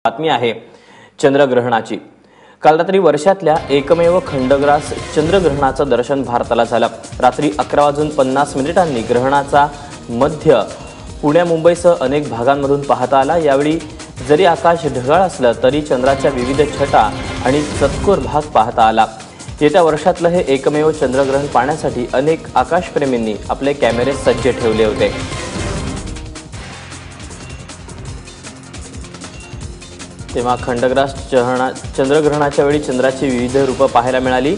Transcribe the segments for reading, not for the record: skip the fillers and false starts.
बातमी आहे चंद्रग्रहणाची। काल रात्री वर्षातल्या एकमेव खंडग्रास चंद्रग्रहणाचं दर्शन भारताला झालं। रात्री 11:50 ग्रहणाचा मध्य पुणे मुंबईसह अनेक भागांमधून पाहता आला। यावेळी जरी आकाश ढगाळ असलं तरी चंद्राच्या विविध छटा आणि चतकोर भाग पाहता आला। येत्या वर्षातलं हे एकमेव चंद्रग्रहण पाहण्यासाठी अनेक आकाशप्रेमींनी आपले कॅमेरे सज्ज ठेवले होते। तेव्हा खंडग्रास चंद्रग्रहणाच्या वेळी चंद्राची विविध रूपं पाहायला मिळाली।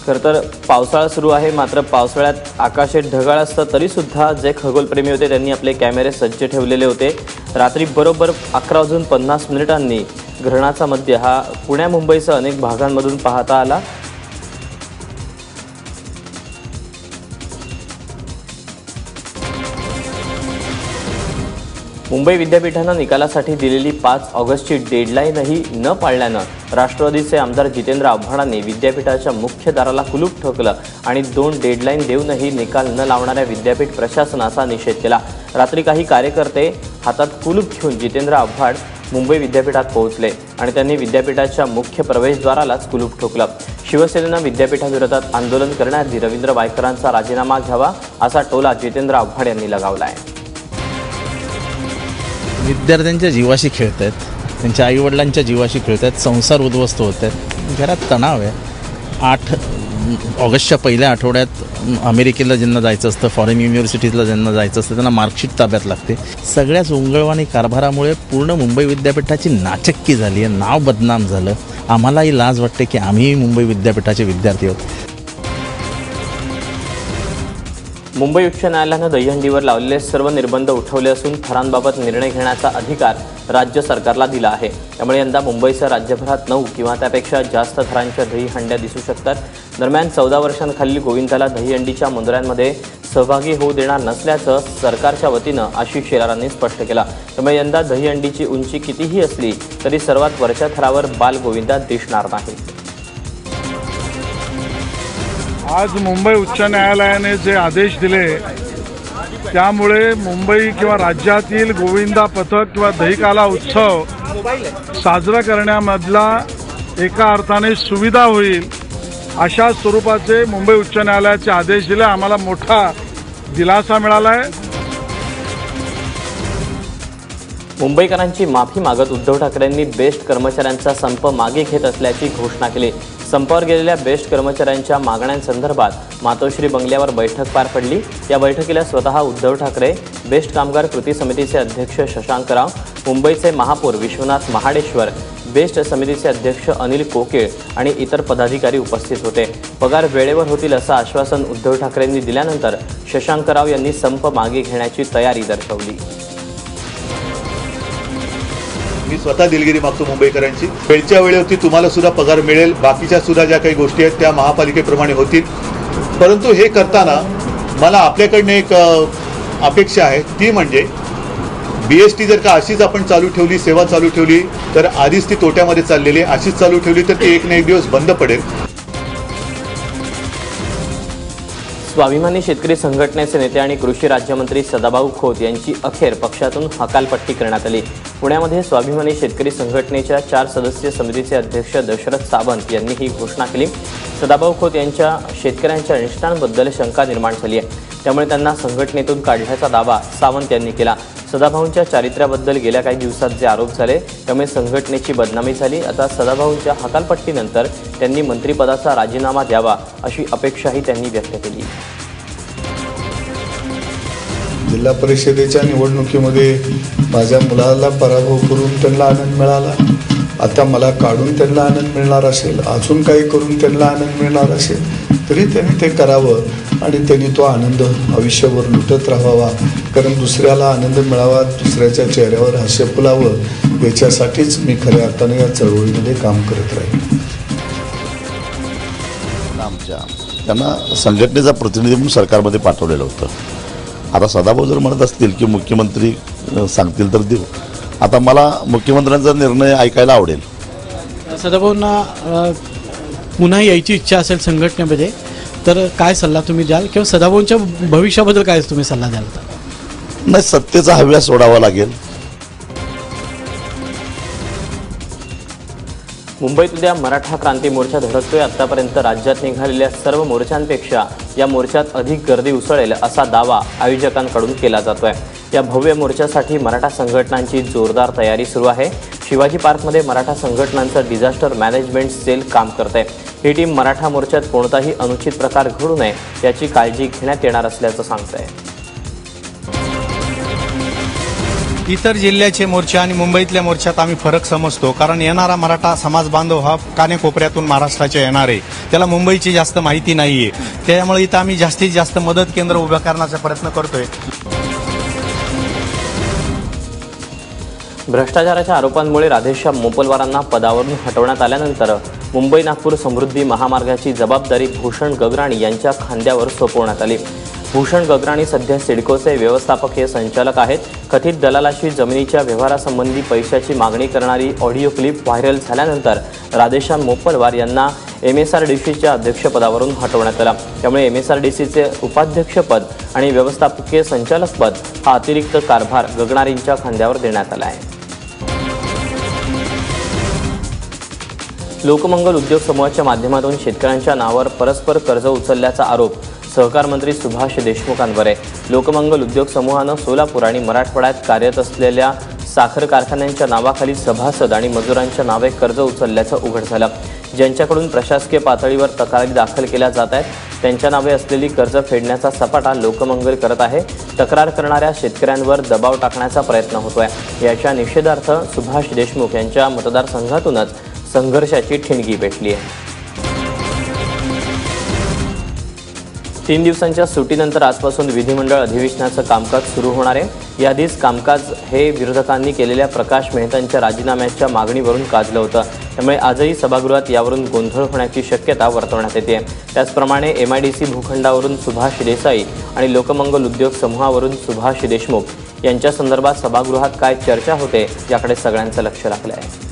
खरं तर पावसाळा सुरू आहे, मात्र पावसाळ्यात आकाश ढगाळ असतं तरी सुद्धा जे खगोलप्रेमी होते त्यांनी आपले कॅमेरे सज्ज ठेवलेले होते। रात्री बरोबर 11:50 ग्रहणाचा मध्य हा पुणे मुंबईसह अनेक भागांमधून पाहता आला। मुंबई विद्यापीठानं निकालासाठी दिलेली 5 ऑगस्टची डेडलाईनही न पाळल्यानं राष्ट्रवादीचे आमदार जितेंद्र आव्हाडांनी विद्यापीठाच्या मुख्य दाराला कुलूप ठोकलं आणि 2 डेडलाईन देऊनही निकाल न लावणाऱ्या विद्यापीठ प्रशासनाचा निषेध केला। रात्री काही कार्यकर्ते हातात कुलूप घेऊन जितेंद्र आव्हाड मुंबई विद्यापीठात पोहोचले आणि त्यांनी विद्यापीठाच्या मुख्य प्रवेशद्वारालाच कुलूप ठोकलं। शिवसेनेनं विद्यापीठाविरोधात आंदोलन करण्याआधी रवींद्र वायकरांचा राजीनामा घ्यावा असा टोला जितेंद्र आव्हाड यांनी लगावला आहे। विद्यार्थ्यांच्या जीवाशी खेळत आहेत, त्यांच्या आईवडिलांच्या जीवाशी खेळत आहेत, संसार उद्ध्वस्त होत आहेत, घरात तणाव आहे। 8 ऑगस्टच्या पहिल्या आठवड्यात अमेरिकेला ज्यांना जायचं असतं, फॉरेन युनिव्हर्सिटीजला ज्यांना जायचं असतं त्यांना मार्कशीट ताब्यात लागते। सगळ्याच उंगळवाणी कारभारामुळे पूर्ण मुंबई विद्यापीठाची नाचक्की झाली आहे, नाव बदनाम झालं। आम्हालाही लाज वाटते की आम्ही मुंबई विद्यापीठाचे विद्यार्थी आहोत। मुंबई उच्च न्यायालयानं दहीहंडीवर लावलेले सर्व निर्बंध उठवले असून थरांबाबत निर्णय घेण्याचा अधिकार राज्य सरकारला दिला आहे। त्यामुळे यंदा मुंबईसह राज्यभरात 9 किंवा त्यापेक्षा जास्त थरांच्या दहीहंड्या दिसू शकतात। दरम्यान 14 वर्षांखालील गोविंदाला दहीहंडीच्या मुंदऱ्यांमध्ये सहभागी होऊ देणार नसल्याचं सरकारच्या वतीनं आशिष शेलारांनी स्पष्ट केलं। त्यामुळे यंदा दहीहंडीची उंची कितीही असली तरी सर्वात वरच्या थरावर बाल गोविंदा दिसणार नाही। आज मुंबई उच्च न्यायालयाने जे आदेश दिले त्यामुळे मुंबई किंवा राज्यातील गोविंदा पथक किंवा दहीकाला उत्सव साजरा करण्यामधला एका अर्थाने सुविधा होईल अशा स्वरूपाचे मुंबई उच्च न्यायालयाचे आदेश दिले। आम्हाला मोठा दिलासा मिळाला आहे। मुंबईकरांची माफी मागत उद्धव ठाकरेंनी बेस्ट कर्मचाऱ्यांचा संप मागे घेत असल्याची घोषणा केली। संपावर गेलेल्या बेस्ट कर्मचाऱ्यांच्या मागण्यांसंदर्भात मातोश्री बंगल्यावर बैठक पार पडली। या बैठकीला स्वतः उद्धव ठाकरे, बेस्ट कामगार कृती समितीचे अध्यक्ष शशांकराव, मुंबईचे महापौर विश्वनाथ महाडेश्वर, बेस्ट समितीचे अध्यक्ष अनिल कोकिळ आणि इतर पदाधिकारी उपस्थित होते। पगार वेळेवर होतील असं आश्वासन उद्धव ठाकरेंनी दिल्यानंतर शशांकराव यांनी संप मागे घेण्याची तयारी दर्शवली। मी स्वतः दिलगिरी मागतो मुंबईकरांची। वेळच्या वेळेवरती तुम्हाला सुद्धा पगार मिळेल, बाकीच्या सुद्धा ज्या काही गोष्टी आहेत त्या महापालिकेप्रमाणे होतील। परंतु हे करताना मला आपल्याकडनं एक अपेक्षा आहे, ती म्हणजे BST जर का अशीच आपण चालू ठेवली, सेवा चालू ठेवली तर आधीच ती तोट्यामध्ये चाललेली आहे, अशीच चालू ठेवली तर ती एक ना एक दिवस बंद पडेल। स्वाभिमानी शेतकरी संघटनेचे नेते आणि कृषी राज्यमंत्री सदाभाऊ खोत यांची अखेर पक्षातून हकालपट्टी करण्यात आली। पुण्यामध्ये स्वाभिमानी शेतकरी संघटनेच्या 4 सदस्यीय समितीचे अध्यक्ष दशरथ सावंत यांनी ही घोषणा केली। सदाभाऊ खोत यांच्या शेतकऱ्यांच्या निष्ठांबद्दल शंका निर्माण झाली आहे, त्यामुळे त्यांना संघटनेतून काढल्याचा दावा सावंत यांनी केला। सदाभाऊंच्या चारित्र्याबद्दल गेल्या काही दिवसात जे आरोप झाले त्यामुळे संघटनेची बदनामी झाली। आता सदाभाऊंच्या हकालपट्टीनंतर त्यांनी मंत्रिपदाचा राजीनामा द्यावा अशी अपेक्षाही त्यांनी व्यक्त केली। जिल्हा परिषदेच्या निवडणुकीमध्ये माझ्या मुलाला पराभव करून त्यांना आनंद मिळाला, आता मला काढून त्यांना आनंद मिळणार असेल, अजून काही करून त्यांना आनंद मिळणार असेल तरी त्यांनी ते करावं आणि त्यांनी तो आनंद आयुष्यभर लुटत राहावा। कारण दुसऱ्याला आनंद मिळावा, दुसऱ्याच्या चेहऱ्यावर हास्य फुलावं याच्यासाठीच मी खऱ्या अर्थाने या चळवळीमध्ये काम करत राहील। त्यांना संघटनेचा प्रतिनिधी म्हणून सरकारमध्ये पाठवलेलं होतं। आता सदाभाऊ जर म्हणत असतील की मुख्यमंत्री सांगतील तर देऊ, आता मला मुख्यमंत्र्यांचा निर्णय ऐकायला आवडेल। सदाभाऊंना पुन्हा यायची इच्छा असेल संघटनेमध्ये तर काय सल्ला तुम्ही द्याल किंवा सदाभाऊंच्या भविष्याबद्दल काय तुम्ही सल्ला द्याल? नाही, सत्तेचा हव्यास सोडावा लागेल मुंबईत उद्या मराठा क्रांती मोर्चा धडकतोय. आतापर्यंत राज्यात निघालेल्या सर्व मोर्चांपेक्षा या मोर्चात अधिक गर्दी उसळेल असा दावा आयोजकांकडून केला जातोय. या भव्य मोर्चासाठी मराठा संघटनांची जोरदार तयारी सुरू आहे. शिवाजी पार्कमध्ये मराठा संघटनांचं डिझास्टर मॅनेजमेंट सेल काम करते. ही टीम मराठा मोर्चात कोणताही अनुचित प्रकार घडू नये याची काळजी घेण्यात येणार असल्याचं सांगतंय. इतर जिल्ह्याचे मोर्चे आणि मुंबईतल्या मोर्चात आम्ही फरक समजतो, कारण येणारा मराठा समाज बांधव हा कानेकोपऱ्यातून महाराष्ट्राच्या येणार आहे. त्याला मुंबईची जास्त माहिती नाहीये. त्यामुळे इथं आम्ही जास्तीत जास्त मदत केंद्र उभं करण्याचा प्रयत्न करतोय. भ्रष्टाचाराच्या आरोपांमुळे राधेश्याम मोपलवारांना पदावरून हटवण्यात आल्यानंतर मुंबई नागपूर समृद्धी महामार्गाची जबाबदारी भूषण गगराणी यांच्या खांद्यावर सोपवण्यात आली. भूषण गगराणी सध्या सिडकोचे व्यवस्थापकीय संचालक आहेत. कथित दलालाशी जमिनीच्या व्यवहारासंबंधी पैशाची मागणी करणारी ऑडिओ क्लिप व्हायरल झाल्यानंतर राधेश्याम मोपलवार यांना MSRDCच्या अध्यक्षपदावरून हटवण्यात आलं. त्यामुळे MSRDCचे उपाध्यक्षपद आणि व्यवस्थापकीय संचालकपद हा अतिरिक्त कारभार गगराणींच्या खांद्यावर देण्यात आला आहे. लोकमंगल उद्योग समूहाच्या माध्यमातून शेतकऱ्यांच्या नावावर परस्पर कर्ज उचलल्याचा आरोप सहकार मंत्री सुभाष देशमुखांवर आहे. लोकमंगल उद्योग समूहानं सोलापूर आणि मराठवाड्यात कार्यरत असलेल्या साखर कारखान्यांच्या नावाखाली सभासद आणि मजुरांच्या नावे कर्ज उचलल्याचं उघड झालं. ज्यांच्याकडून प्रशासकीय पातळीवर तक्रारी दाखल केल्या जात आहेत त्यांच्या नावे असलेली कर्ज फेडण्याचा सपाटा लोकमंगल करत आहे. तक्रार करणाऱ्या शेतकऱ्यांवर दबाव टाकण्याचा प्रयत्न होतोय. याच्या निषेधार्थ सुभाष देशमुख यांच्या मतदारसंघातूनच संघर्षाची ठिणगी पेटली आहे. 3 दिवसांच्या सुट्टीनंतर आजपासून विधिमंडळ अधिवेशनाचं कामकाज सुरू होणार आहे. याआधीच कामकाज हे विरोधकांनी केलेल्या प्रकाश मेहतांच्या राजीनाम्याच्या मागणीवरून गाजलं होतं. त्यामुळे आजही सभागृहात यावरून गोंधळ होण्याची शक्यता वर्तवण्यात येते. त्याचप्रमाणे MIDC भूखंडावरून सुभाष देसाई आणि लोकमंगल उद्योग समूहावरून सुभाष देशमुख यांच्या संदर्भात सभागृहात काय चर्चा होते याकडे सगळ्यांचं लक्ष लागलं आहे.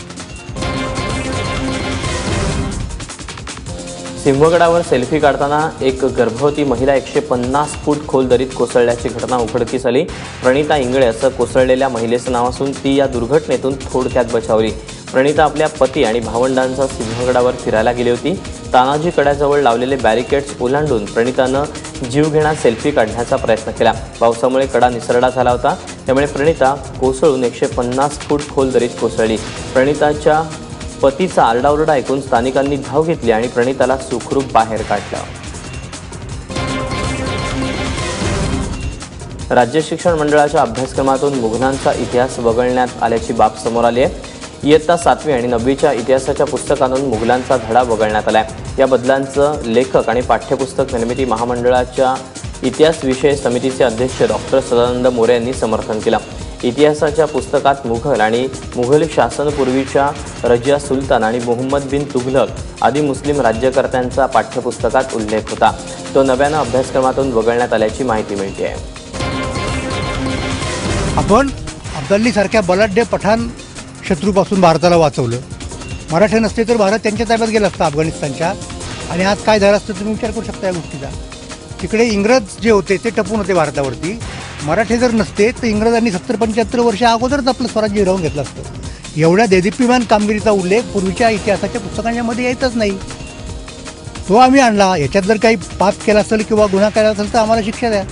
सिंहगडावर सेल्फी काढताना एक गर्भवती महिला 150 फूट खोल दरीत कोसळल्याची घटना उघडकीस आली. प्रणिता इंगळे असं कोसळलेल्या महिलेचं नाव असून ती या दुर्घटनेतून थोडक्यात बचावली. प्रणिता आपल्या पती आणि भावंडांचा सिंहगडावर फिरायला गेली होती. तानाजी कड्याजवळ लावलेले बॅरिकेड्स ओलांडून प्रणितानं जीवघेणा सेल्फी काढण्याचा प्रयत्न केला. पावसामुळे कडा निसरडा झाला होता. त्यामुळे प्रणिता कोसळून 150 फूट खोल दरीत कोसळली. प्रणिताच्या पतीचा आरडाओरडा ऐकून स्थानिकांनी धाव घेतली आणि प्रणिताला सुखरूप बाहेर काढलं. राज्य शिक्षण मंडळाच्या अभ्यासक्रमातून मुघलांचा इतिहास वगळण्यात आल्याची बाब समोर आली आहे. इयत्ता 7वी आणि 9वीच्या इतिहासाच्या पुस्तकातून मुघलांचा धडा वगळण्यात आला आहे. या बदलांचं लेखक आणि पाठ्यपुस्तक निर्मिती महामंडळाच्या इतिहास विषय समितीचे अध्यक्ष डॉक्टर सदानंद मोरे यांनी समर्थन केलं. इतिहासाच्या पुस्तकात मुघल आणि मुघल शासनपूर्वीच्या रजिया सुलतान आणि मोहम्मद बिन तुघलक आदी मुस्लिम राज्यकर्त्यांचा पाठ्यपुस्तकात उल्लेख होता. तो नव्यानं अभ्यासक्रमातून वगळण्यात आल्याची माहिती मिळते आहे. आपण अब्दालीसारख्या बलाढ्य पठाण शत्रूपासून भारताला वाचवलं. मराठे नसते तर भारत त्यांच्या ताब्यात गेला असता अफगाणिस्तानच्या. आणि आज काय झालं असतं तुम्ही विचार करू शकता या गोष्टीचा. तिकडे इंग्रज जे होते ते टपून होते भारतावरती. मराठे जर नसते तर इंग्रजांनी 70-75 वर्ष अगोदरच आपलं स्वराज्य हिरावून घेतलं असतं. एवढ्या देदीप्यमान कामगिरीचा उल्लेख पूर्वीच्या इतिहासाच्या पुस्तकांमध्ये यायचंच नाही. तो आम्ही आणला. याच्यात जर काही पाप केला असेल किंवा गुन्हा केला असेल तर आम्हाला शिक्षा द्या.